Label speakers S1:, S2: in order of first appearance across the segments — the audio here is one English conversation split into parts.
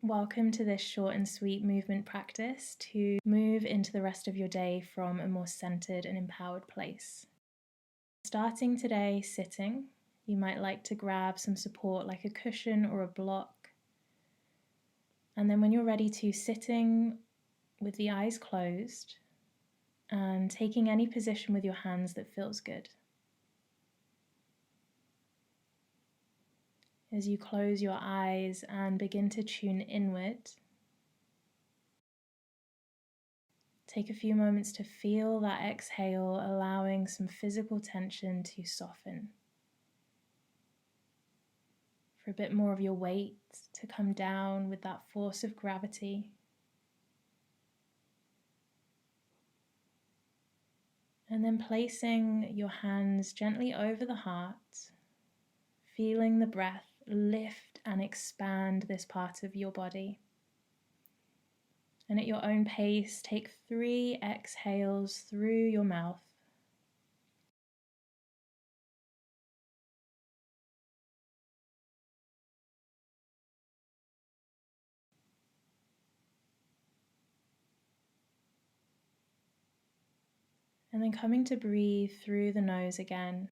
S1: Welcome to this short and sweet movement practice to move into the rest of your day from a more centered and empowered place. Starting today sitting, you might like to grab some support like a cushion or a block. And then when you're ready to, sitting with the eyes closed and taking any position with your hands that feels good. As you close your eyes and begin to tune inward, take a few moments to feel that exhale, allowing some physical tension to soften. For a bit more of your weight to come down with that force of gravity. And then placing your hands gently over the heart, feeling the breath lift and expand this part of your body. And at your own pace, take 3 exhales through your mouth. And then coming to breathe through the nose again.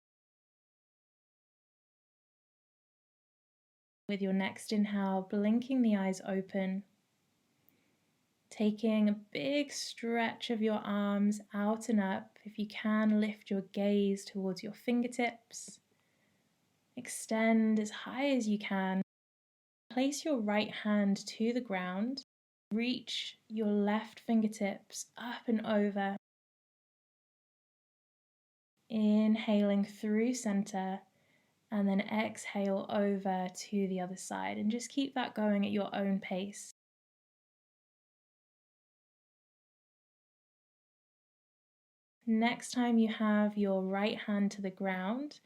S1: With your next inhale, blinking the eyes open. Taking a big stretch of your arms out and up. If you can, lift your gaze towards your fingertips. Extend as high as you can. Place your right hand to the ground. Reach your left fingertips up and over. Inhaling through center and then exhale over to the other side. And just keep that going at your own pace. Next time you have your right hand to the ground,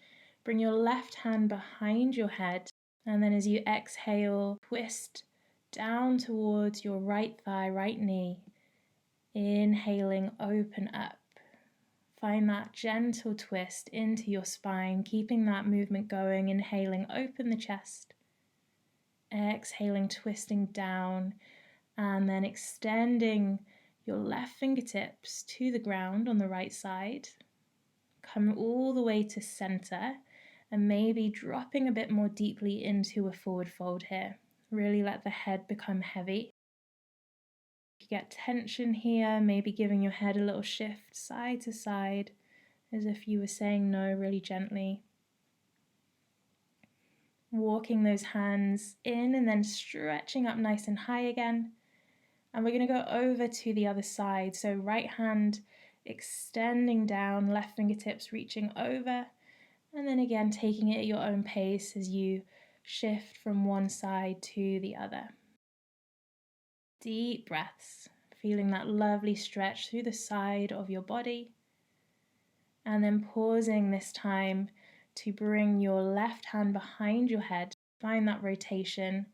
S1: bring your left hand behind your head, and then as you exhale, twist down towards your right thigh, right knee. Inhaling, open up. Find that gentle twist into your spine, keeping that movement going. Inhaling, open the chest. Exhaling, twisting down, and then extending your left fingertips to the ground on the right side. Come all the way to center and maybe dropping a bit more deeply into a forward fold here. Really let the head become heavy. If you get tension here, maybe giving your head a little shift side to side as if you were saying no really gently. Walking those hands in and then stretching up nice and high again. And we're going to go over to the other side. So right hand extending down, left fingertips reaching over. And then again, taking it at your own pace as you shift from one side to the other. Deep breaths, feeling that lovely stretch through the side of your body. And then pausing this time to bring your left hand behind your head. Find that rotation.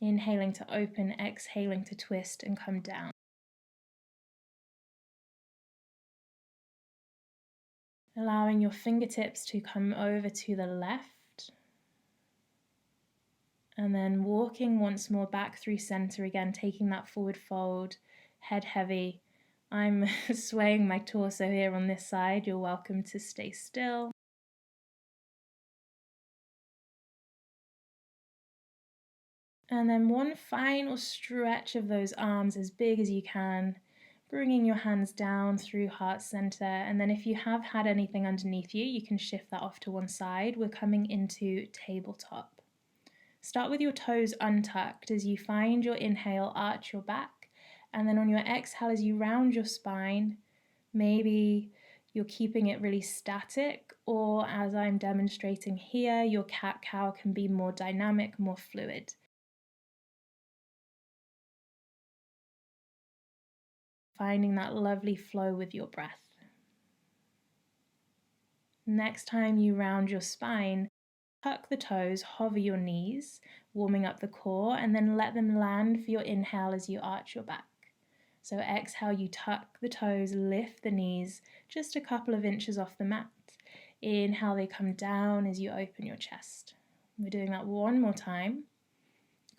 S1: Inhaling to open, exhaling to twist and come down. Allowing your fingertips to come over to the left. And then walking once more back through center again, taking that forward fold, head heavy. I'm swaying my torso here on this side. You're welcome to stay still. And then one final stretch of those arms as big as you can, bringing your hands down through heart center. And then if you have had anything underneath you, you can shift that off to one side. We're coming into tabletop. Start with your toes untucked as you find your inhale, arch your back. And then on your exhale, as you round your spine, maybe you're keeping it really static, or as I'm demonstrating here, your cat-cow can be more dynamic, more fluid. Finding that lovely flow with your breath. Next time you round your spine, tuck the toes, hover your knees, warming up the core, and then let them land for your inhale as you arch your back. So exhale, you tuck the toes, lift the knees just a couple of inches off the mat. Inhale, they come down as you open your chest. We're doing that one more time.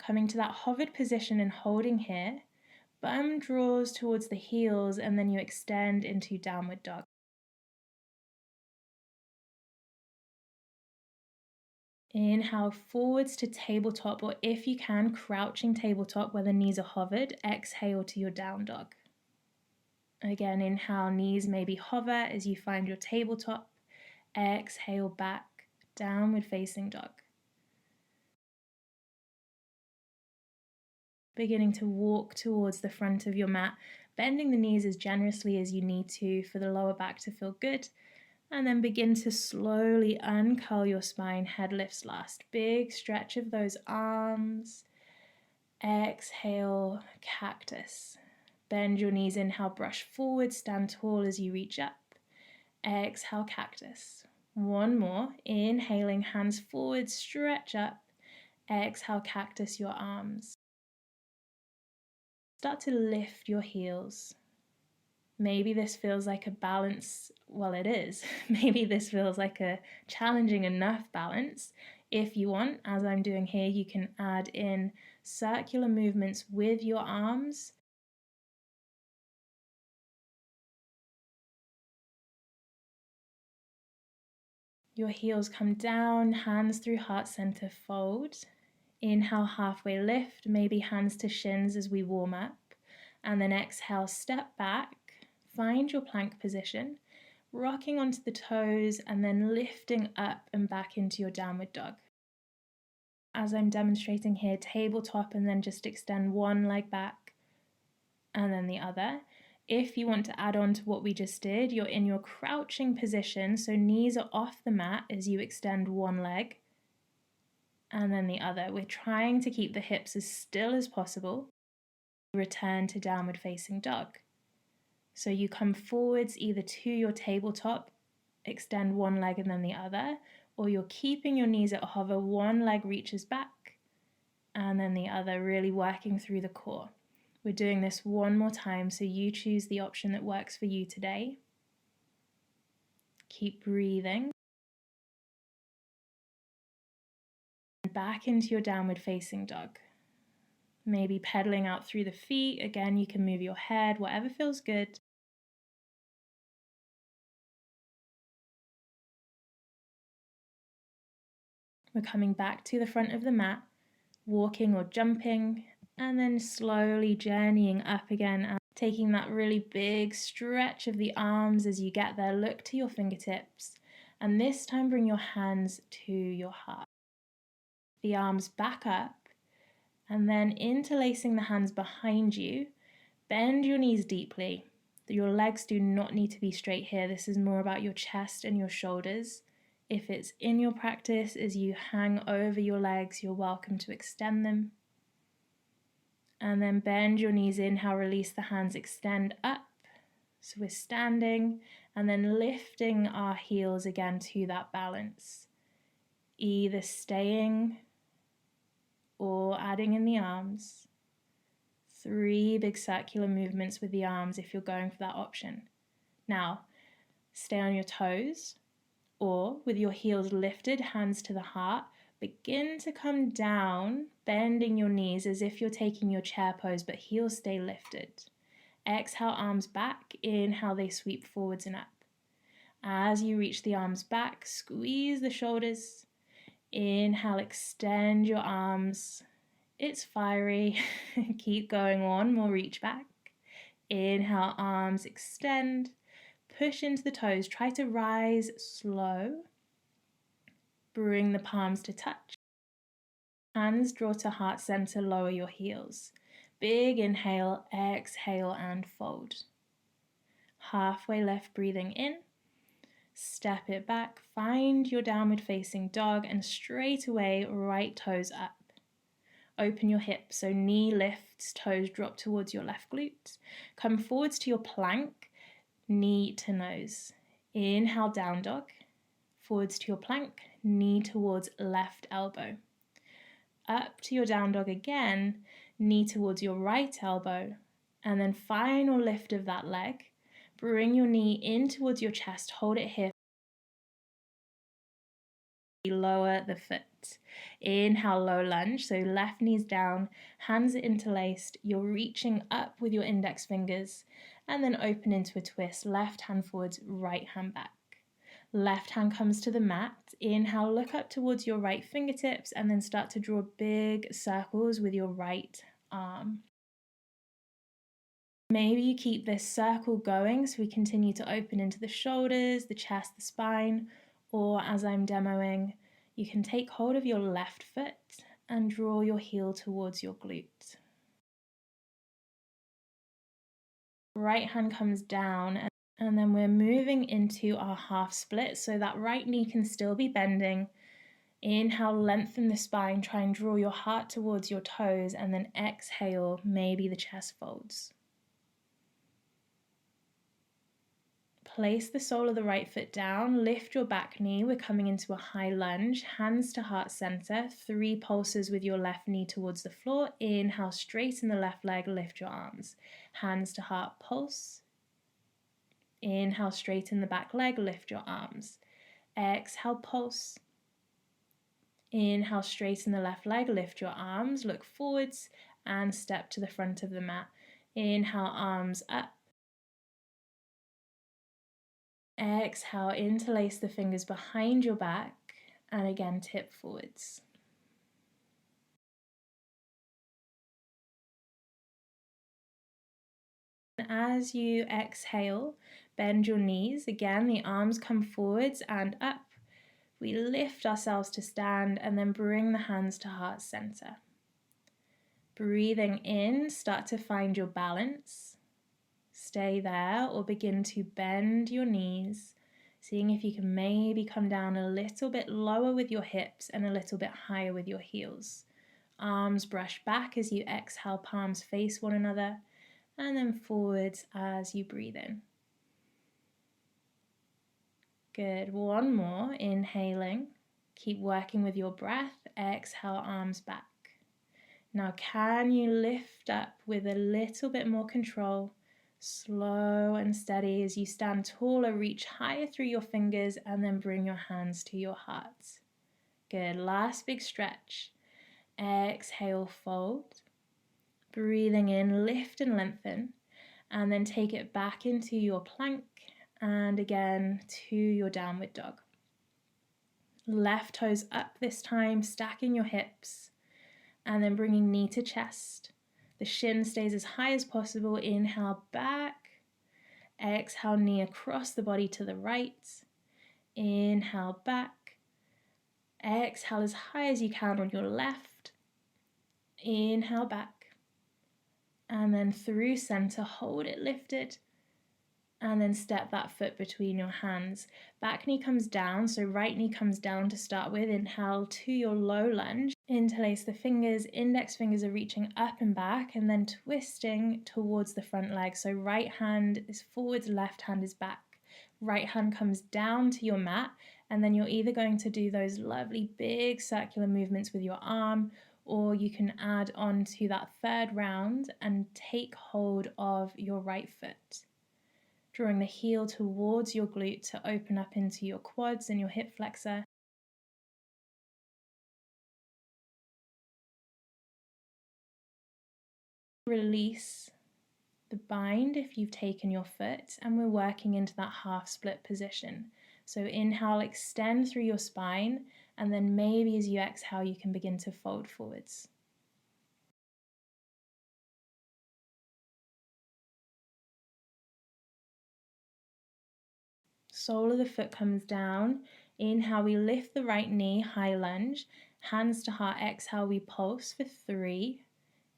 S1: Coming to that hovered position and holding here, bum draws towards the heels and then you extend into downward dog. Inhale forwards to tabletop, or if you can, crouching tabletop where the knees are hovered. Exhale to your down dog. Again, inhale, knees maybe hover as you find your tabletop. Exhale back, downward facing dog. Beginning to walk towards the front of your mat, bending the knees as generously as you need to for the lower back to feel good. And then begin to slowly uncurl your spine, head lifts last. Big stretch of those arms. Exhale, cactus. Bend your knees, inhale, brush forward, stand tall as you reach up. Exhale, cactus. One more, inhaling, hands forward, stretch up. Exhale, cactus, your arms. Start to lift your heels. Maybe this feels like a balance, well it is. Maybe this feels like a challenging enough balance. If you want, as I'm doing here, you can add in circular movements with your arms. Your heels come down, hands through heart center, fold. Inhale, halfway lift, maybe hands to shins as we warm up. And then exhale, step back, find your plank position, rocking onto the toes and then lifting up and back into your downward dog. As I'm demonstrating here, tabletop and then just extend one leg back and then the other. If you want to add on to what we just did, you're in your crouching position, so knees are off the mat as you extend one leg and then the other. We're trying to keep the hips as still as possible. Return to downward facing dog. So you come forwards either to your tabletop, extend one leg and then the other, or you're keeping your knees at hover, one leg reaches back and then the other, really working through the core. We're doing this one more time, so you choose the option that works for you today. Keep breathing. Back into your downward facing dog. Maybe pedaling out through the feet. Again, you can move your head, whatever feels good. We're coming back to the front of the mat, walking or jumping, and then slowly journeying up again, and taking that really big stretch of the arms as you get there. Look to your fingertips, and this time bring your hands to your heart. The arms back up, and then interlacing the hands behind you, bend your knees deeply. Your legs do not need to be straight here. This is more about your chest and your shoulders. If it's in your practice, as you hang over your legs, you're welcome to extend them. And then bend your knees, inhale, release the hands, extend up. So we're standing and then lifting our heels again to that balance. Either staying or adding in the arms. 3 big circular movements with the arms if you're going for that option. Now, stay on your toes, or with your heels lifted, hands to the heart, begin to come down, bending your knees as if you're taking your chair pose, but heels stay lifted. Exhale, arms back. Inhale, they sweep forwards and up. As you reach the arms back, squeeze the shoulders. Inhale, extend your arms. It's fiery. Keep going on, more reach back. Inhale, arms extend. Push into the toes. Try to rise slow. Bring the palms to touch. Hands draw to heart center, lower your heels. Big inhale, exhale and fold. Halfway lift, breathing in. Step it back, find your downward facing dog and straight away right toes up. Open your hips, so knee lifts, toes drop towards your left glute. Come forwards to your plank, knee to nose. Inhale, down dog. Forwards to your plank, knee towards left elbow. Up to your down dog again, knee towards your right elbow. And then final lift of that leg. Bring your knee in towards your chest, hold it here. Lower the foot. Inhale, low lunge. So left knee's down, hands are interlaced. You're reaching up with your index fingers and then open into a twist. Left hand forwards, right hand back. Left hand comes to the mat. Inhale, look up towards your right fingertips and then start to draw big circles with your right arm. Maybe you keep this circle going so we continue to open into the shoulders, the chest, the spine, or as I'm demoing, you can take hold of your left foot and draw your heel towards your glute. Right hand comes down and then we're moving into our half split so that right knee can still be bending. Inhale, lengthen the spine, try and draw your heart towards your toes, and then exhale, maybe the chest folds. Place the sole of the right foot down, lift your back knee, we're coming into a high lunge, hands to heart center, 3 pulses with your left knee towards the floor. Inhale, straighten the left leg, lift your arms. Hands to heart, pulse. Inhale, straighten the back leg, lift your arms. Exhale, pulse. Inhale, straighten the left leg, lift your arms, look forwards and step to the front of the mat. Inhale, arms up. Exhale, interlace the fingers behind your back and again tip forwards. As you exhale, bend your knees. Again, the arms come forwards and up. We lift ourselves to stand and then bring the hands to heart center. Breathing in, start to find your balance. Stay there or begin to bend your knees, seeing if you can maybe come down a little bit lower with your hips and a little bit higher with your heels. Arms brush back as you exhale, palms face one another, and then forwards as you breathe in. Good. One more. Inhaling. Keep working with your breath. Exhale, arms back. Now, can you lift up with a little bit more control? Slow and steady as you stand taller, reach higher through your fingers and then bring your hands to your heart. Good. Last big stretch. Exhale, fold. Breathing in, lift and lengthen, and then take it back into your plank and again to your downward dog. Left toes up this time, stacking your hips and then bringing knee to chest. The shin stays as high as possible. Inhale, back. Exhale, knee across the body to the right. Inhale, back. Exhale as high as you can on your left. Inhale, back. And then through center, hold it lifted. And then step that foot between your hands. Back knee comes down, so right knee comes down to start with. Inhale to your low lunge. Interlace the fingers, index fingers are reaching up and back and then twisting towards the front leg. So right hand is forwards, left hand is back. Right hand comes down to your mat and then you're either going to do those lovely big circular movements with your arm, or you can add on to that third round and take hold of your right foot, drawing the heel towards your glute to open up into your quads and your hip flexor. Release the bind if you've taken your foot, and we're working into that half split position. So inhale, extend through your spine, and then maybe as you exhale, you can begin to fold forwards. Sole of the foot comes down. Inhale, we lift the right knee, high lunge. Hands to heart, exhale, we pulse for 3.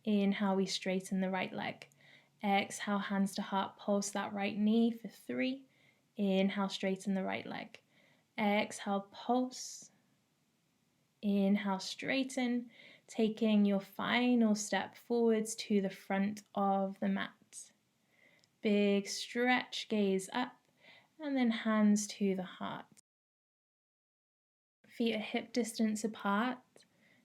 S1: Inhale, we straighten the right leg. Exhale, hands to heart, pulse that right knee for 3. Inhale, straighten the right leg. Exhale, pulse. Inhale, straighten, taking your final step forwards to the front of the mat. Big stretch, gaze up, and then hands to the heart. Feet are hip distance apart.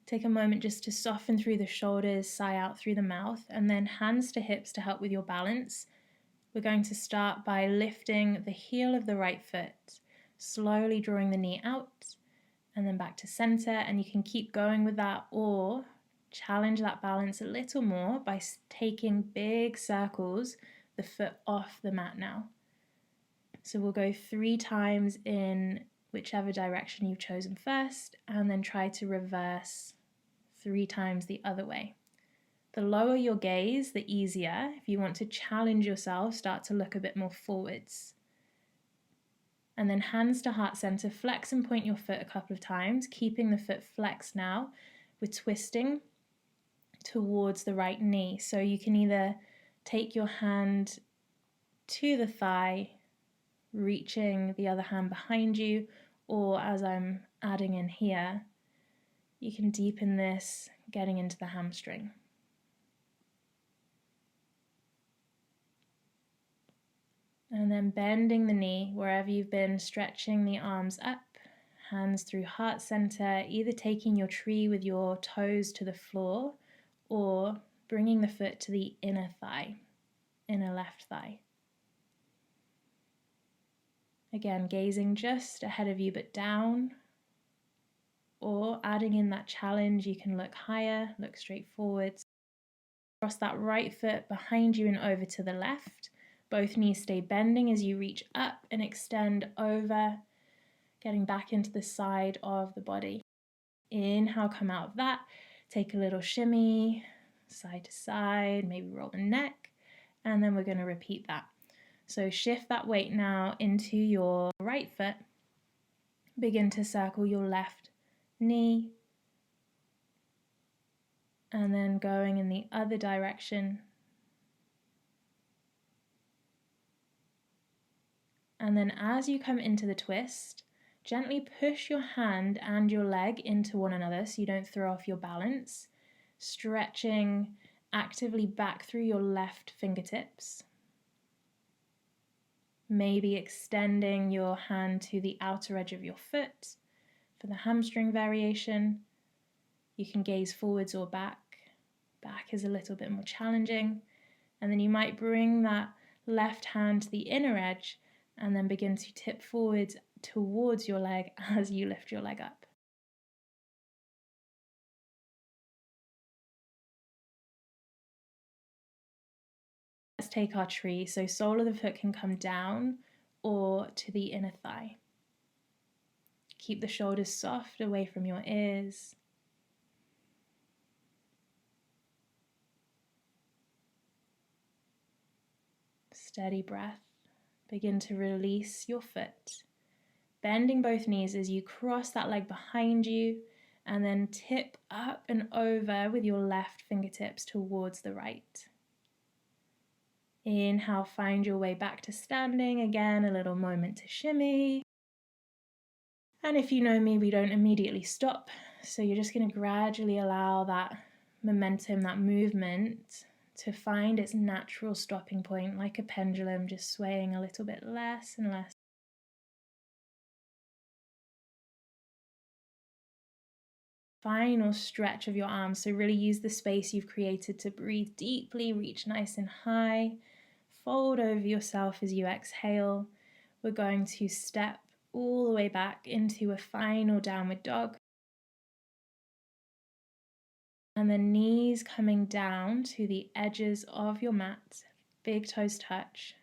S1: Take a moment just to soften through the shoulders, sigh out through the mouth, and then hands to hips to help with your balance. We're going to start by lifting the heel of the right foot, slowly drawing the knee out, and then back to center. And you can keep going with that or challenge that balance a little more by taking big circles, the foot off the mat now. So we'll go 3 times in whichever direction you've chosen first, and then try to reverse 3 times the other way. The lower your gaze, the easier. If you want to challenge yourself, start to look a bit more forwards. And then hands to heart center, flex and point your foot a couple of times, keeping the foot flexed now. We're twisting towards the right knee. So you can either take your hand to the thigh, reaching the other hand behind you, or as I'm adding in here, you can deepen this, getting into the hamstring. And then bending the knee wherever you've been, stretching the arms up, hands through heart center, either taking your tree with your toes to the floor or bringing the foot to the inner thigh, inner left thigh. Again, gazing just ahead of you but down, or adding in that challenge, you can look higher, look straight forwards. Cross that right foot behind you and over to the left. Both knees stay bending as you reach up and extend over, getting back into the side of the body. Inhale, come out of that. Take a little shimmy, side to side, maybe roll the neck, and then we're going to repeat that. So shift that weight now into your right foot. Begin to circle your left knee, and then going in the other direction. And then as you come into the twist, gently push your hand and your leg into one another so you don't throw off your balance, stretching actively back through your left fingertips. Maybe extending your hand to the outer edge of your foot for the hamstring variation. You can gaze forwards or back. Back is a little bit more challenging. And then you might bring that left hand to the inner edge and then begin to tip forwards towards your leg as you lift your leg up. Let's take our tree. So sole of the foot can come down or to the inner thigh. Keep the shoulders soft away from your ears. Steady breath. Begin to release your foot. Bending both knees as you cross that leg behind you and then tip up and over with your left fingertips towards the right. Inhale, find your way back to standing. Again, a little moment to shimmy. And if you know me, we don't immediately stop. So you're just going to gradually allow that momentum, that movement to find its natural stopping point, like a pendulum, just swaying a little bit less and less. Final stretch of your arms. So really use the space you've created to breathe deeply, reach nice and high. Fold over yourself as you exhale. We're going to step all the way back into a final downward dog. And the knees coming down to the edges of your mat. Big toes touch.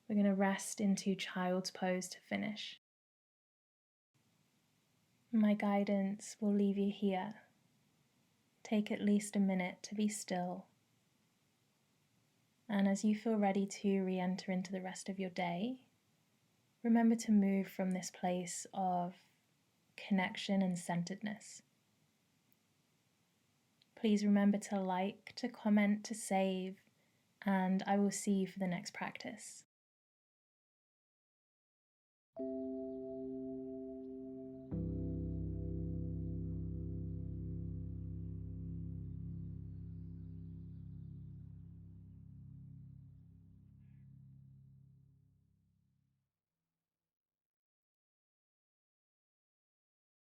S1: We're going to rest into child's pose to finish. My guidance will leave you here. Take at least a minute to be still. And as you feel ready to re-enter into the rest of your day, remember to move from this place of connection and centeredness. Please remember to like, to comment, to save, and I will see you for the next practice.